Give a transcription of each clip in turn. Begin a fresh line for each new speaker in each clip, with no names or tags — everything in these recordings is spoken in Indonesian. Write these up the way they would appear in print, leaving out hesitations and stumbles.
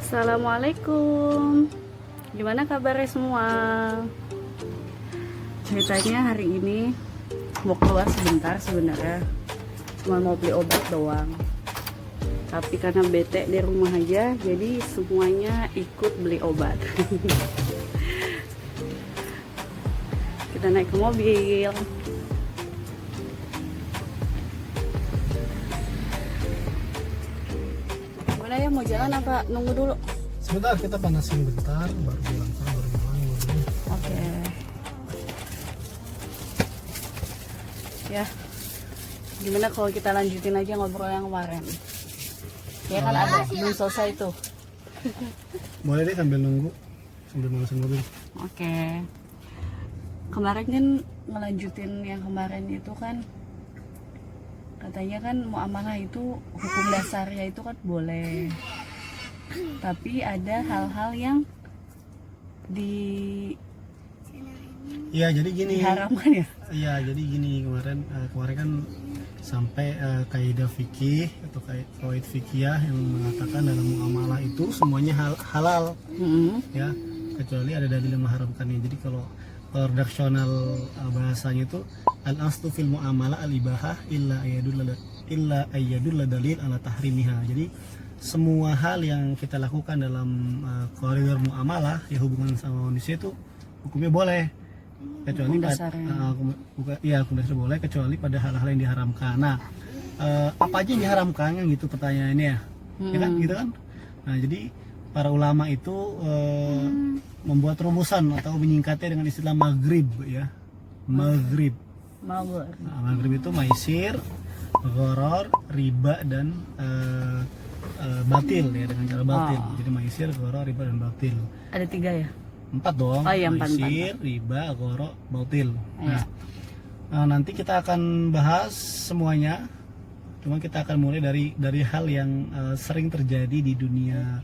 Assalamualaikum. Gimana kabarnya semua? Ceritanya hari ini mau keluar sebentar sebenarnya. Cuma mau beli obat doang. Tapi karena bete di rumah aja, jadi semuanya ikut beli obat. Kita naik ke mobil. Mana ya, mau jalan apa nunggu dulu?
Sebentar, kita panasin bentar, baru bilang baru jalan.
Oke. Ya. Gimana kalau kita lanjutin aja ngobrol yang kemarin? Ya kan ada, belum selesai tuh.
Boleh deh sambil nunggu, sambil manasin mobil.
Oke. Kemarin kan ngelanjutin yang kemarin itu kan katanya kan muamalah itu hukum dasarnya itu kan boleh. Tapi ada hal-hal yang
Iya, jadi gini.
diharamkan ya.
Iya, jadi gini kemarin kan sampai kaidah fikih atau kaid fikih yang mengatakan dalam muamalah itu semuanya halal, ya, kecuali ada dalil yang mengharamkannya. Jadi kalau redaksional bahasanya itu al aslu fil muamalah al ibahah illa ayyadulla dalil ala tahrimiha. Jadi semua hal yang kita lakukan dalam koridor muamalah ya hubungan sama manusia itu hukumnya boleh, kecuali hukum dasar boleh kecuali pada hal-hal yang diharamkan. Nah, apa aja yang diharamkan gitu pertanyaannya ya, ya kan gitu kan. Nah, jadi para ulama itu membuat rumusan atau menyingkatnya dengan istilah maghrib ya. Maghrib. Nah, maghrib itu maisir, gharar, riba dan batil ya, dengan cara batil. Jadi maisir, gharar, riba dan batil.
Ada 3 ya?
4 dong.
Oh iya, 4.
Maisir, riba, gharar, batil. Nah, nanti kita akan bahas semuanya. Cuma kita akan mulai dari hal yang sering terjadi di dunia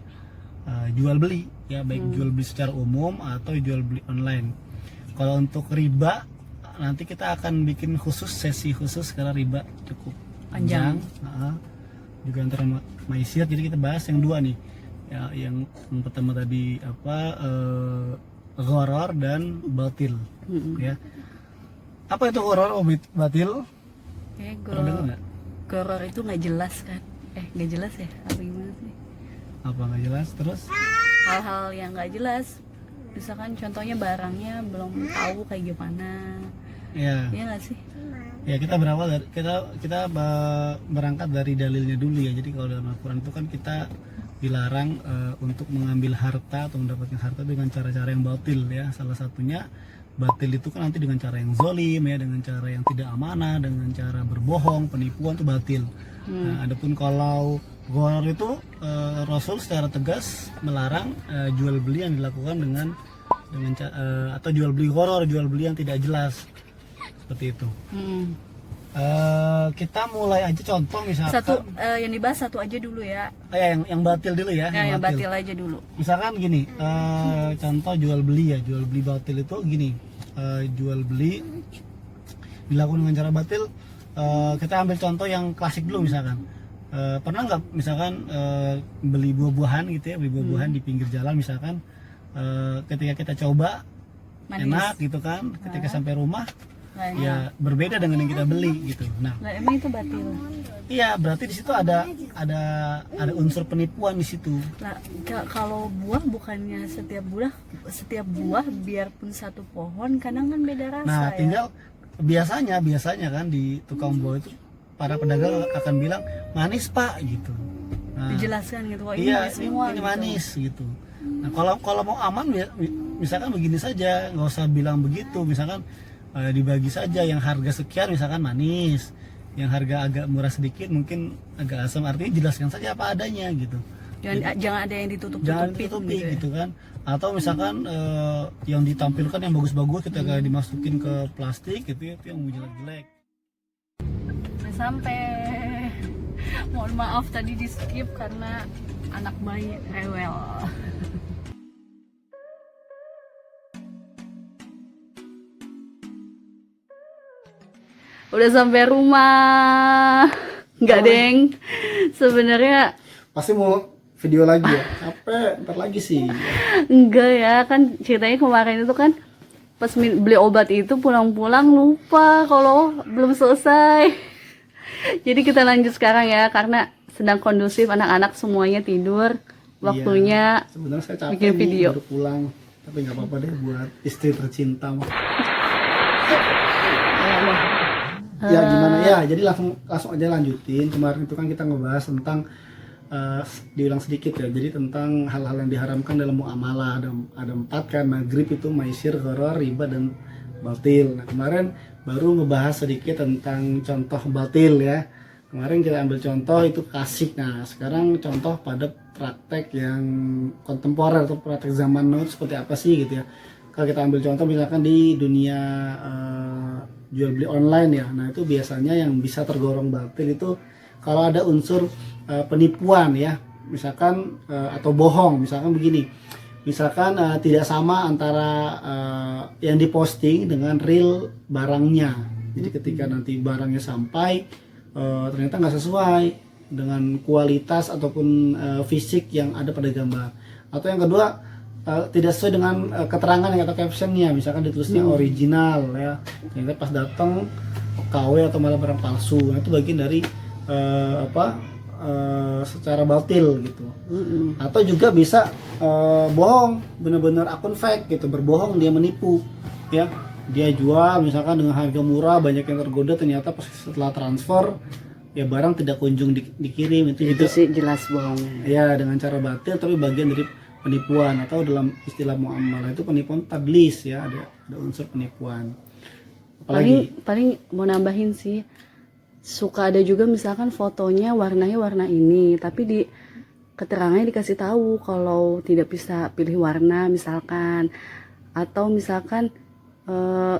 jual beli ya, baik jual beli secara umum atau jual beli online. Kalau untuk riba nanti kita akan bikin sesi khusus karena riba cukup panjang. Juga antara maisir, jadi kita bahas yang 2 nih ya, yang pertama tadi gharar dan batil. Ya, apa itu gharar batil?
Gharar itu nggak jelas kan? Nggak jelas ya? Apa gimana sih?
Apa nggak jelas? Terus
hal-hal yang nggak jelas, misalkan contohnya barangnya belum tahu kayak gimana, ya nggak sih?
Ya, kita berawal dari kita berangkat dari dalilnya dulu ya. Jadi kalau dalam Al-Quran itu kan kita dilarang untuk mengambil harta atau mendapatkan harta dengan cara-cara yang batil ya. Salah satunya batil itu kan nanti dengan cara yang zolim ya, dengan cara yang tidak amanah, dengan cara berbohong, penipuan itu batil. Nah, adapun kalau gharar itu Rasul secara tegas melarang jual beli yang dilakukan dengan atau jual beli gharar, jual beli yang tidak jelas seperti itu. Kita mulai aja contoh misalkan
yang dibahas satu aja dulu ya.
Yang batil dulu ya.
Yang batil aja dulu.
Misalkan gini, contoh jual beli ya, jual beli batil itu gini, jual beli dilakukan dengan cara batil. Kita ambil contoh yang klasik dulu misalkan. Pernah nggak misalkan beli buah-buahan gitu ya, beli buah-buahan di pinggir jalan misalkan, ketika kita coba manis, enak gitu kan, ketika sampai rumah ya berbeda dengan yang kita beli gitu. Nah,
emang itu batil?
Iya, berarti di situ ada unsur penipuan di situ.
Nah, kalau buah bukannya setiap buah biarpun satu pohon kadang kan beda rasa.
Nah, tinggal biasanya kan di tukang buah itu para pedagang akan bilang manis Pak gitu. Nah,
dijelaskan gitu,
ini manis semua, ini gitu. Manis gitu. Nah, kalau mau aman misalkan begini saja, nggak usah bilang begitu. Misalkan dibagi saja, yang harga sekian misalkan manis, yang harga agak murah sedikit mungkin agak asam, artinya jelaskan saja apa adanya gitu.
Jangan ada yang ditutupi
gitu kan. Atau misalkan yang ditampilkan yang bagus-bagus ketika dimasukin ke plastik gitu, itu yang jelek-jelek.
Sampai mohon maaf tadi di skip karena anak bayi rewel. Udah sampai rumah. Enggak, Deng. Sebenarnya
pasti mau video lagi ya. Capek, ntar lagi sih.
Enggak ya, kan ceritanya kemarin itu kan pas beli obat itu pulang-pulang lupa kalau belum selesai. Jadi kita lanjut sekarang ya, karena sedang kondusif, anak-anak semuanya tidur. Waktunya
sebenarnya saya capek
bikin video.
baru pulang, tapi nggak apa-apa deh buat istri tercinta mah. Ya gimana ya, jadi langsung aja lanjutin. Kemarin itu kan kita ngebahas tentang diulang sedikit ya, jadi tentang hal-hal yang diharamkan dalam muamalah. Ada 4 kan, maghrib itu maisir, gharar, riba, dan batil. Nah kemarin baru ngebahas sedikit tentang contoh batil ya. Kemarin kita ambil contoh itu kasih. Nah sekarang contoh pada praktek yang kontemporer atau praktek zaman now seperti apa sih gitu ya. Kalau kita ambil contoh misalkan di dunia jual beli online ya, nah itu biasanya yang bisa tergolong batil itu kalau ada unsur penipuan ya, misalkan atau bohong. Misalkan begini, misalkan tidak sama antara yang diposting dengan real barangnya. Jadi ketika nanti barangnya sampai ternyata nggak sesuai dengan kualitas ataupun fisik yang ada pada gambar. Atau yang kedua tidak sesuai dengan keterangan yang atau captionnya, misalkan ditulisnya original ya, ternyata pas datang KW atau malah barang palsu. Nah, itu bagian dari secara batil gitu. Atau juga bisa bohong, benar-benar akun fake gitu, berbohong, dia menipu ya. Dia jual misalkan dengan harga murah, banyak yang tergoda, ternyata pas setelah transfer ya barang tidak kunjung dikirim. Itu juga
sih jelas bohongnya.
Ya dengan cara batil, tapi bagian dari penipuan, atau dalam istilah muamalah itu penipuan tadlis ya, ada unsur penipuan. Apalagi
paling mau nambahin sih, suka ada juga misalkan fotonya warnanya warna ini, tapi di keterangannya dikasih tahu kalau tidak bisa pilih warna misalkan, atau misalkan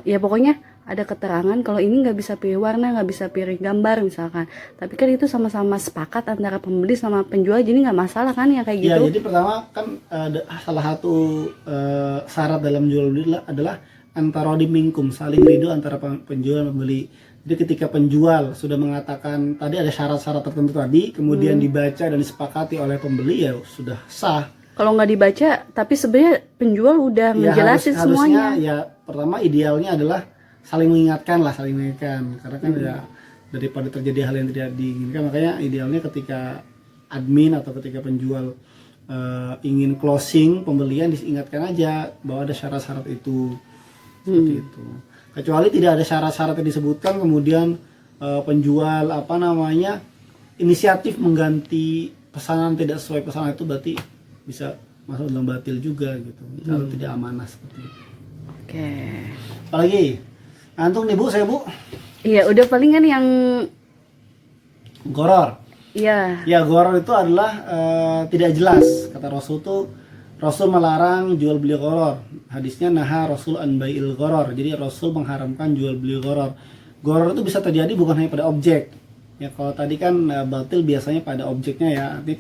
ya pokoknya ada keterangan kalau ini nggak bisa pilih warna, nggak bisa pilih gambar misalkan, tapi kan itu sama-sama sepakat antara pembeli sama penjual, jadi nggak masalah kan ya kayak gitu.
Ya jadi pertama kan salah satu syarat dalam jual beli adalah antara minkum, saling ridho antara penjual dan pembeli. Jadi ketika penjual sudah mengatakan tadi ada syarat-syarat tertentu tadi, kemudian dibaca dan disepakati oleh pembeli, ya sudah sah. Kalau
nggak dibaca tapi sebenarnya penjual udah menjelasin semuanya.
Ya pertama idealnya adalah saling mengingatkan, karena kan ya daripada terjadi hal yang tidak diinginkan. Makanya idealnya ketika admin atau ketika penjual ingin closing pembelian, diingatkan aja bahwa ada syarat-syarat itu, seperti itu. Kecuali tidak ada syarat-syarat yang disebutkan, kemudian penjual inisiatif mengganti pesanan tidak sesuai pesanan, itu berarti bisa masuk dalam batil juga gitu, kalau tidak amanah seperti itu.
Oke.
Apalagi ngantung nih Bu, saya Bu.
Iya, udah palingan yang
gharar.
Iya.
Ya, gharar itu adalah tidak jelas. Kata Rasul tuh, Rasul melarang jual beli gharar. Hadisnya naha Rasul an bai'il gharar. Jadi Rasul mengharamkan jual beli gharar. Gharar itu bisa terjadi bukan hanya pada objek. Ya, kalau tadi kan batil biasanya pada objeknya ya, arti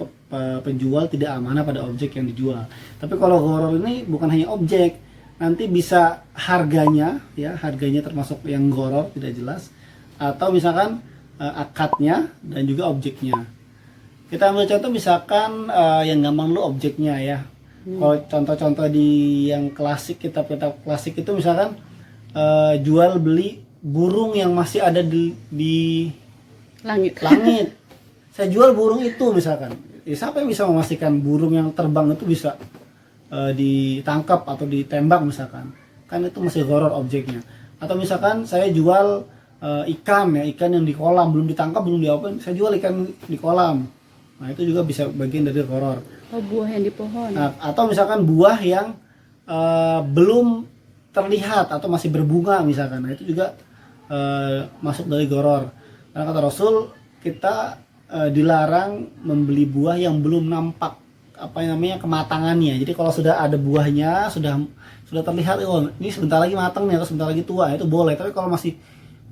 penjual tidak amanah pada objek yang dijual. Tapi kalau gharar ini bukan hanya objek, nanti bisa harganya ya, harganya termasuk yang gharar tidak jelas, atau misalkan akadnya dan juga objeknya. Kita ambil contoh misalkan yang gampang dulu objeknya ya. Kalau contoh-contoh di yang klasik, kitab-kitab klasik itu misalkan jual beli burung yang masih ada di langit. Saya jual burung itu misalkan. Ya, siapa yang bisa memastikan burung yang terbang itu bisa ditangkap atau ditembak misalkan? Kan itu masih gharar objeknya. Atau misalkan saya jual ikan yang di kolam, belum ditangkap, belum diapain, saya jual ikan di kolam. Nah, itu juga bisa bagian dari gharar.
Oh, buah yang di pohon.
Nah, atau misalkan buah yang belum terlihat atau masih berbunga misalkan. Nah, itu juga masuk dari gharar. Karena kata Rasul, kita dilarang membeli buah yang belum nampak kematangannya. Jadi kalau sudah ada buahnya, sudah terlihat, oh ini sebentar lagi matang nih atau sebentar lagi tua, itu boleh. Tapi kalau masih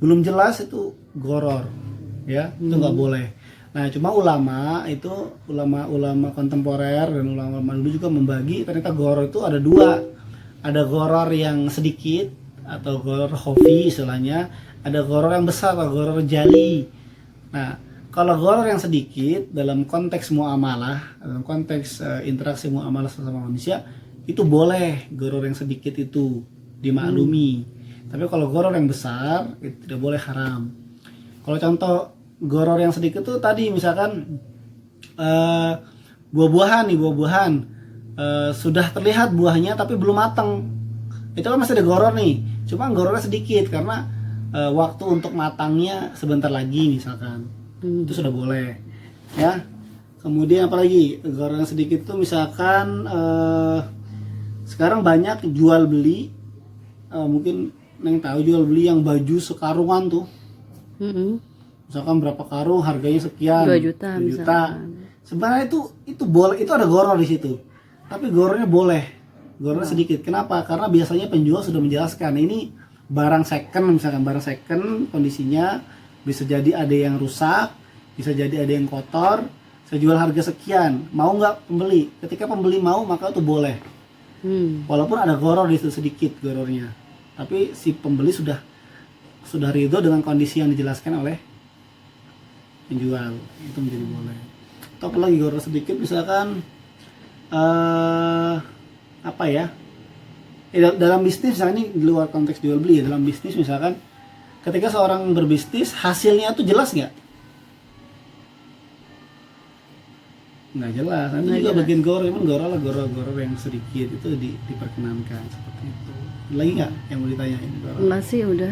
belum jelas, itu gharar ya, itu nggak boleh. Nah, cuma ulama kontemporer dan ulama dulu juga membagi, ternyata gharar itu ada dua. Ada gharar yang sedikit atau gharar khafi istilahnya, ada gharar yang besar atau gharar jali. Nah, Kalau goror yang sedikit dalam konteks muamalah, dalam konteks interaksi muamalah sesama manusia, itu boleh goror yang sedikit itu dimaklumi. Tapi kalau goror yang besar itu tidak boleh, haram. Kalau contoh goror yang sedikit itu tadi misalkan buah-buahan sudah terlihat buahnya tapi belum matang, itu kan masih ada goror nih, cuma gorornya sedikit karena waktu untuk matangnya sebentar lagi misalkan. Itu sudah boleh ya. Kemudian apalagi goror yang sedikit itu misalkan sekarang banyak jual beli, mungkin Neng tahu jual beli yang baju sekarungan tuh. Misalkan berapa karung harganya sekian,
2 juta
2 juta.
misalkan.
Sebenarnya itu boleh, itu ada goror di situ. Tapi gorornya boleh, gorornya sedikit. Kenapa? Karena biasanya penjual sudah menjelaskan ini barang second, misalkan barang second kondisinya bisa jadi ada yang rusak, bisa jadi ada yang kotor. Saya jual harga sekian, mau nggak pembeli? Ketika pembeli mau, maka itu boleh. Walaupun ada goror di situ sedikit gorornya, tapi si pembeli sudah ridho dengan kondisi yang dijelaskan oleh penjual, itu menjadi boleh. Atau apalagi goror sedikit misalkan apa ya? Dalam bisnis misalnya, ini di luar konteks jual beli ya, dalam bisnis misalkan ketika seorang berbisnis hasilnya tuh jelas nggak jelas, nanti juga bagian goror, cuman goror yang sedikit itu diperkenankan seperti itu. Lagi nggak yang mau ditanyain?
Enggak sih, udah.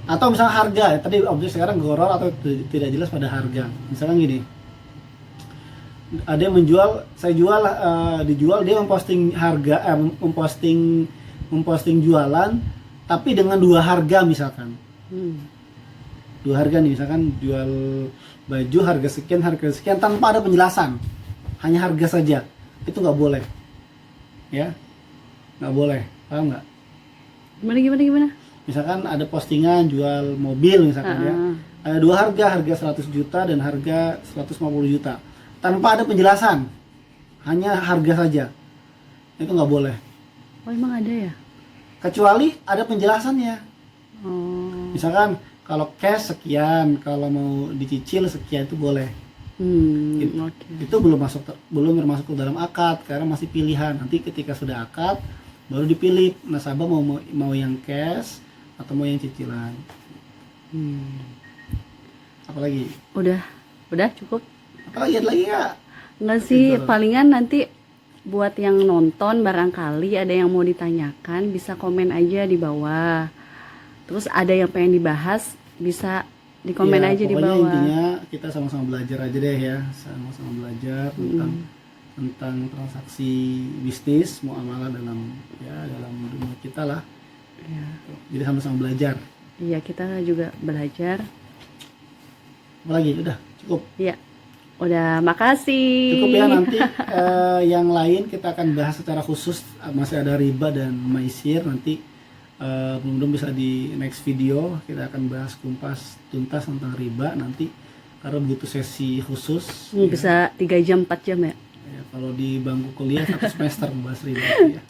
Atau misalnya harga ya, tadi objek sekarang goror atau tidak jelas pada harga. Misalkan gini, ada yang menjual, saya jual, dijual, dia memposting harga, memposting jualan, tapi dengan 2 harga misalkan. 2 harga nih, misalkan jual baju harga sekian tanpa ada penjelasan, hanya harga saja, itu nggak boleh, ya, nggak boleh, paham nggak?
Gimana?
Misalkan ada postingan jual mobil misalkan ya, ada 2 harga 100 juta dan harga 150 juta, tanpa ada penjelasan, hanya harga saja, itu nggak boleh.
Oh, emang ada ya? Kecuali
ada penjelasannya. Misalkan kalau cash sekian, kalau mau dicicil sekian, itu boleh. Itu belum termasuk ke dalam akad karena masih pilihan. Nanti ketika sudah akad baru dipilih nasabah mau yang cash atau mau yang cicilan. Apalagi?
Udah cukup.
Apalagi ada lagi nggak?
Enggak sih, palingan nanti buat yang nonton barangkali ada yang mau ditanyakan bisa komen aja di bawah. Terus ada yang pengen dibahas bisa di komen
ya,
di bawah.
Pokoknya intinya kita sama-sama belajar aja deh ya, sama-sama belajar tentang transaksi bisnis, muamalah dalam dunia kita lah. Ya. Jadi sama-sama belajar.
Iya, kita juga belajar.
Apalagi? Udah cukup.
Iya. Udah, makasih.
Cukup ya, nanti yang lain kita akan bahas secara khusus, masih ada riba dan maisir nanti. Mudah-mudahan bisa di next video kita akan bahas tuntas tentang riba nanti, karena butuh sesi khusus.
Bisa 3 jam 4 jam ya?
Ya, kalau di bangku kuliah 1 semester membahas riba ya.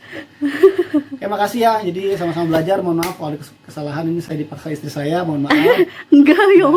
Oke, makasih ya. Jadi sama-sama belajar. Mohon maaf kalau ada kesalahan, ini saya dipaksa istri saya, mohon maaf.
Enggak ya.